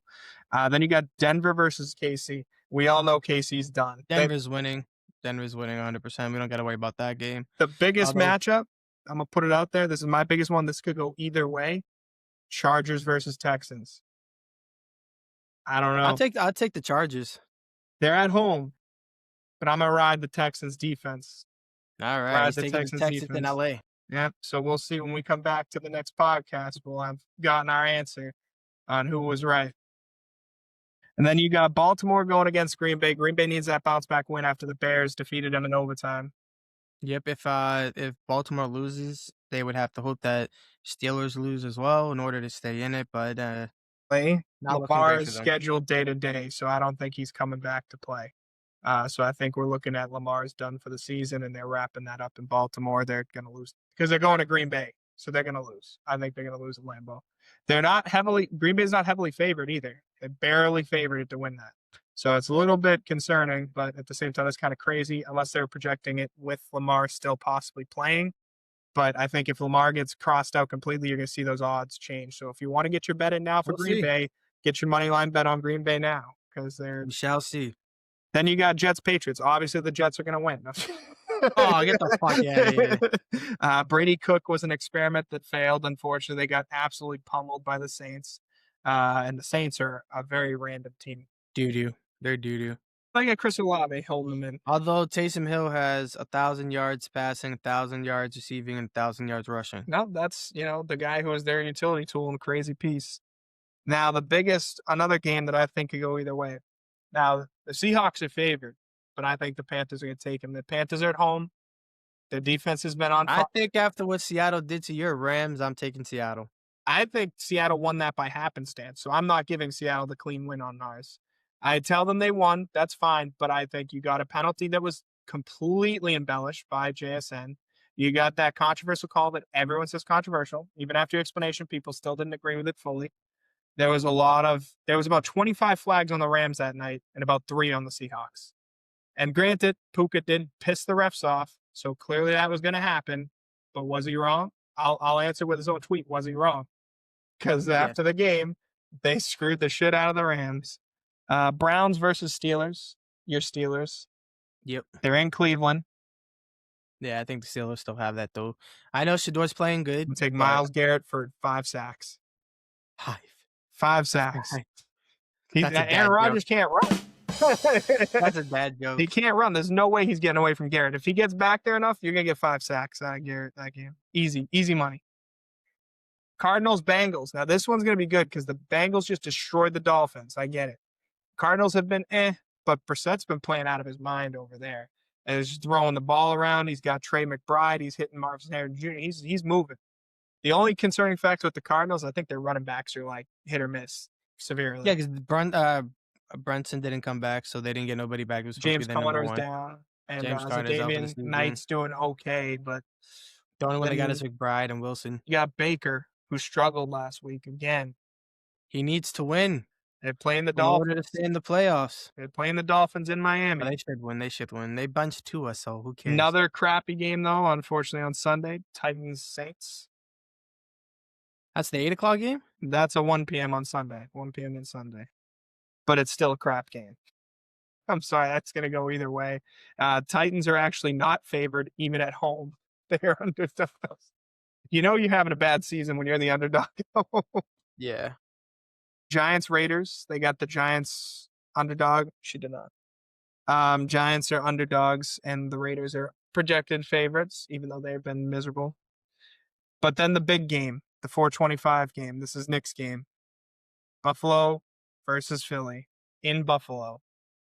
Then you got Denver versus KC. We all know KC's done. Denver's winning. Denver's winning 100%. We don't got to worry about that game. The biggest Although- matchup, I'm going to put it out there. This is my biggest one. This could go either way. Chargers versus Texans. I don't know. I'll take the Chargers. They're at home, but I'm going to ride the Texans defense. All right, Ride he's the taking Texans the Texans in defense. LA. Yeah, so we'll see when we come back to the next podcast. We'll have gotten our answer on who was right. And then you got Baltimore going against Green Bay. Green Bay needs that bounce back win after the Bears defeated them in overtime. Yep, if Baltimore loses, they would have to hope that Steelers lose as well in order to stay in it. But not looking Lamar great is for them. scheduled day to day, so I don't think he's coming back to play. So I think we're looking at Lamar's done for the season, and they're wrapping that up in Baltimore. They're going to lose because they're going to Green Bay, so they're going to lose. I think they're going to lose at Lambeau. Green Bay's not heavily favored either. They're barely favored to win that. So it's a little bit concerning, but at the same time, that's kind of crazy unless they're projecting it with Lamar still possibly playing. But I think if Lamar gets crossed out completely, you're going to see those odds change. So if you want to get your bet in now for We'll Green see. Bay, get your money line bet on Green Bay now because they're. We shall see. Then you got Jets Patriots. Obviously, the Jets are going to win. Oh, get the fuck out of here. Brady Cook was an experiment that failed. Unfortunately, they got absolutely pummeled by the Saints. And the Saints are a very random team. Doo-doo. They're doo-doo. I got Chris Olave holding them in. Although Taysom Hill has 1,000 yards passing, 1,000 yards receiving, and 1,000 yards rushing. No, that's, the guy who was their utility tool and a crazy piece. Now, another game that I think could go either way. Now, the Seahawks are favored, but I think the Panthers are going to take them. The Panthers are at home. Their defense has been on fire. I think after what Seattle did to your Rams, I'm taking Seattle. I think Seattle won that by happenstance, so I'm not giving Seattle the clean win on ours. I tell them they won, that's fine, but I think you got a penalty that was completely embellished by JSN. You got that controversial call that everyone says controversial. Even after your explanation, people still didn't agree with it fully. There was about 25 flags on the Rams that night and about 3 on the Seahawks. And granted, Puka did piss the refs off, so clearly that was going to happen. But was he wrong? I'll answer with his own tweet. Was he wrong? Because after the game, they screwed the shit out of the Rams. Browns versus Steelers. Your Steelers. Yep. They're in Cleveland. Yeah, I think the Steelers still have that, though. I know Shador's playing good. We'll take Myles Garrett for 5 sacks. 5 sacks. Aaron Rodgers can't run. That's a bad joke. He can't run. There's no way he's getting away from Garrett. If he gets back there enough, you're going to get 5 sacks out of Garrett that game. Easy money. Cardinals, Bengals. Now, this one's going to be good because the Bengals just destroyed the Dolphins. I get it. Cardinals have been but Brissett's been playing out of his mind over there. And he's throwing the ball around. He's got Trey McBride. He's hitting Marvin Harrison Jr. He's moving. The only concerning facts with the Cardinals, I think their running backs are like hit or miss severely. Yeah, because Brunson didn't come back, so they didn't get nobody back. It was James Conner's down. And Damian Knight's doing okay, but the only one they got is McBride and Wilson. You got Baker, who struggled last week again. He needs to win. They're playing the Dolphins. In order to stay in the playoffs. They're playing the Dolphins in Miami. They should win. They bunched to us, so who cares? Another crappy game, though, unfortunately, on Sunday. Titans-Saints. That's the 8 o'clock game? That's a 1 p.m. on Sunday. 1 p.m. on Sunday. But it's still a crap game. I'm sorry, that's going to go either way. Titans are actually not favored, even at home. They're underdogs. You're having a bad season when you're the underdog. Yeah. Giants, Raiders. They got the Giants underdog. She did not. Giants are underdogs, and the Raiders are projected favorites, even though they've been miserable. But then the big game, the 4:25 game. This is Nick's game. Buffalo versus Philly in Buffalo.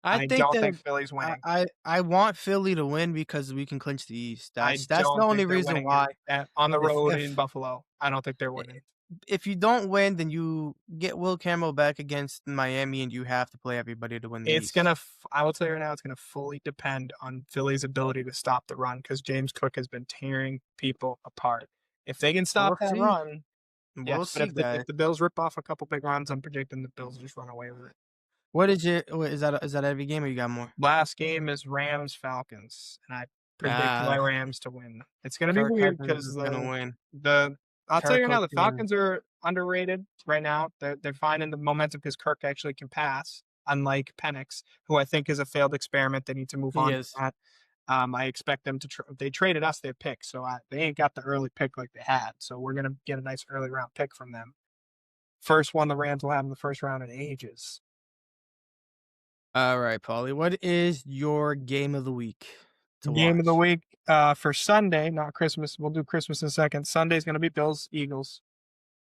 I don't think Philly's winning. I want Philly to win because we can clinch the East. That's the only reason why. On the road in Buffalo, I don't think they're winning. If you don't win, then you get Will Campbell back against Miami, and you have to play everybody to win the East. I will tell you right now, it's going to fully depend on Philly's ability to stop the run because James Cook has been tearing people apart. If they can stop that run, we'll see. If the Bills rip off a couple big runs, I'm predicting the Bills just run away with it. Is that every game or you got more? Last game is Rams Falcons, and I predict my Rams to win. It's going to be weird because I'll tell you now, the Falcons are underrated right now. They're finding the momentum because Kirk actually can pass, unlike Penix, who I think is a failed experiment. They need to move on from that. I expect them to. They traded us their pick, so they ain't got the early pick like they had. So we're gonna get a nice early round pick from them. First one the Rams will have in the first round in ages. All right, Paulie. What is your game of the week? Game of the week for Sunday, not Christmas. We'll do Christmas in a second. Sunday's going to be Bills, Eagles.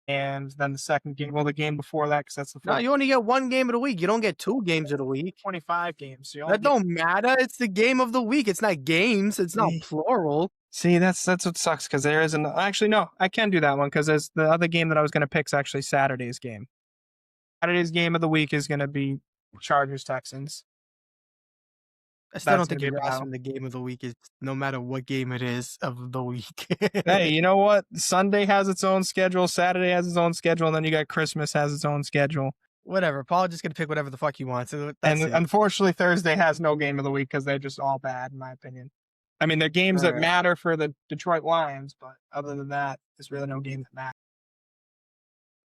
And then the second game, the game before that, because that's the first. No, you only get one game of the week. You don't get 2 games of the week. 25 games. So that don't matter. It's the game of the week. It's not games. It's not plural. See, that's what sucks because there isn't. Actually, no, I can do that one because there's the other game that I was going to pick is actually Saturday's game. Saturday's game of the week is going to be Chargers-Texans. I still don't think you're asking the game of the week is no matter what game it is of the week. Hey, you know what? Sunday has its own schedule. Saturday has its own schedule. And then you got Christmas has its own schedule. Whatever. Paul just going to pick whatever the fuck he wants. Unfortunately, Thursday has no game of the week because they're just all bad, in my opinion. I mean, they're games that matter for the Detroit Lions, but other than that, there's really no game that matters.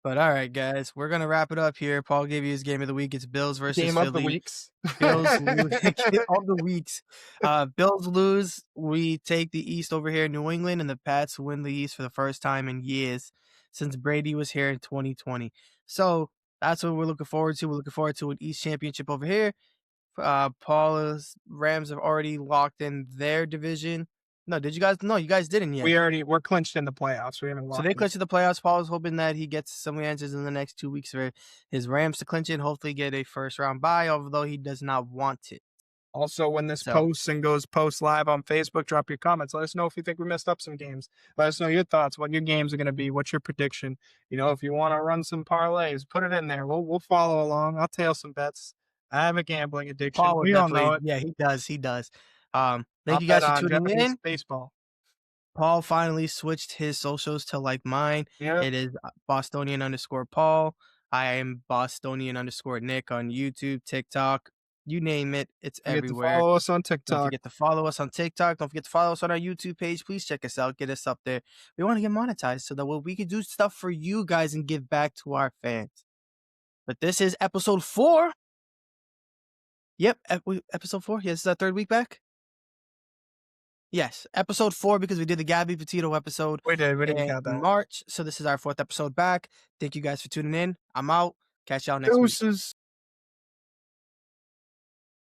But all right, guys, we're gonna wrap it up here. Paul gave you his game of the week. It's Bills versus game Philly. Of the weeks. Bills all the weeks. Bills lose. We take the East over here in New England, and the Pats win the East for the first time in years since Brady was here in 2020. So that's what we're looking forward to. We're looking forward to an East championship over here Paul's Rams have already locked in their division. No, did you guys? No, you guys didn't yet. We're clinched in the playoffs. We haven't So locked they in. clinched in the playoffs. Paul is hoping that he gets some answers in the next 2 weeks for his Rams to clinch it and hopefully get a first round bye, although he does not want it. Also, when this So- posts and goes post live on Facebook, drop your comments. Let us know if you think we messed up some games. Let us know your thoughts, what your games are going to be, what's your prediction. You know, if you want to run some parlays, put it in there. We'll follow along. I'll tail some bets. I have a gambling addiction. Paul will We all know definitely, it. yeah, he does. He does. I'll Thank you guys bet for on tuning Japanese in. baseball. Paul finally switched his socials to like mine. Yeah. It is Bostonian_Paul. I am Bostonian_Nick on YouTube, TikTok, you name it. It's Forget to everywhere. follow us on Don't TikTok. forget to follow us on TikTok. Don't forget to follow us on our YouTube page. Please check us out. Get us up there. We want to get monetized so that we can do stuff for you guys and give back to our fans. But this is episode 4. Yep, episode 4. Yes, this is our 3rd week back. Yes, episode 4 because we did the Gabby Petito episode We didn't in count that. March. So this is our 4th episode back. Thank you guys for tuning in. I'm out. Catch y'all next week. Deuces.